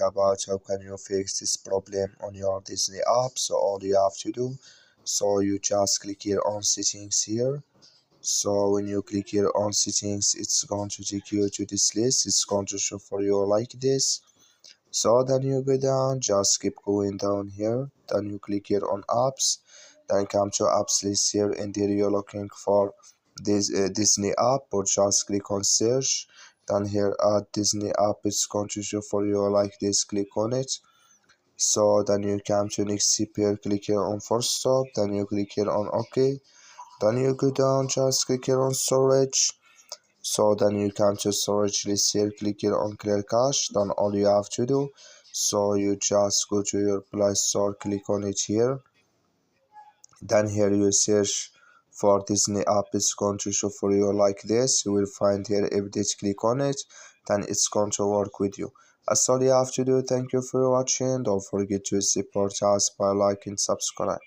about how can you fix this problem on your Disney app. So all you have to do, so you just click here on settings here. So when you click here on settings, it's going to take you to this list. It's going to show for you like this. So then you go down, just keep going down here. Then you click here on apps. Then come to apps list here, and there you're looking for this Disney app, or just click on search. Then here at Disney app, it's going to show for you like this. Click on it. So then you come to next step here, click here on force stop. Then you click here on OK. Then you go down, just click here on storage. So then you come to storage list here, click here on clear cache. Then all you have to do, so you just go to your Play Store, click on it here. Then here you search for Disney app. It's going to show for you like this. You will find here update, click on it, then it's going to work with you. That's all you have to do. Thank you for watching. Don't forget to support us by liking, subscribe.